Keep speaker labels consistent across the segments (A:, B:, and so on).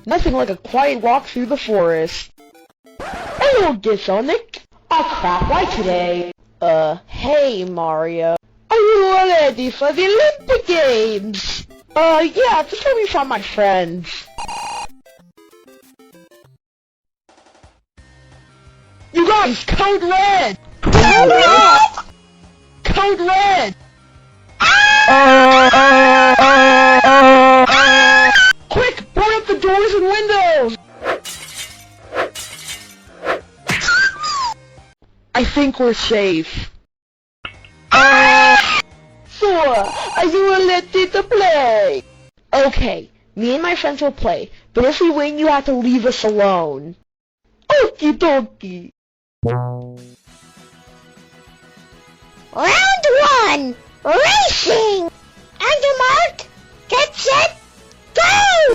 A: Nothing like a quiet walk through the forest. Hello, Sonic. Crap, why today? Hey, Mario. Are you ready for the Olympic Games? Yeah, just let me find my friends. You guys, Code Red! Code Red! Code Red! Quick, burn up the doors and windows! I think we're safe. So, are you ready to play? Okay, me and my friends will play, but if we win, you have to leave us alone. Okie dokie.
B: Round 1! Racing! On your mark, get set, go!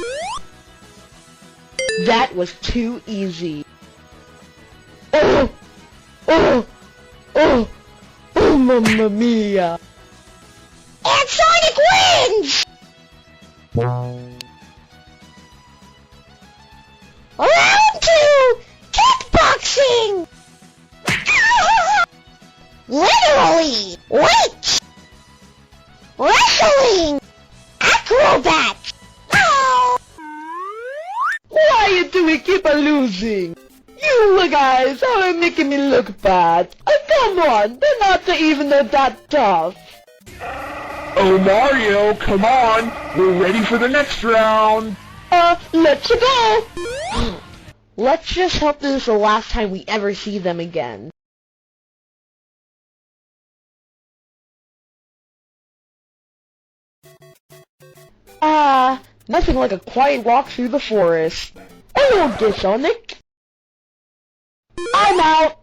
A: That was too easy. Oh! Oh! Oh! Oh, mamma mia!
B: And Sonic wins! Round 2! Kickboxing! Literally! Wait! Wrestling! Acrobats! Oh!
A: Why do we keep on losing? You guys are making me look bad. Come on, they're not even that tough.
C: Oh, Mario, come on! We're ready for the next round!
A: Let's go! Let's just hope this is the last time we ever see them again. Nothing like a quiet walk through the forest. Hello, Sonic. I'm out!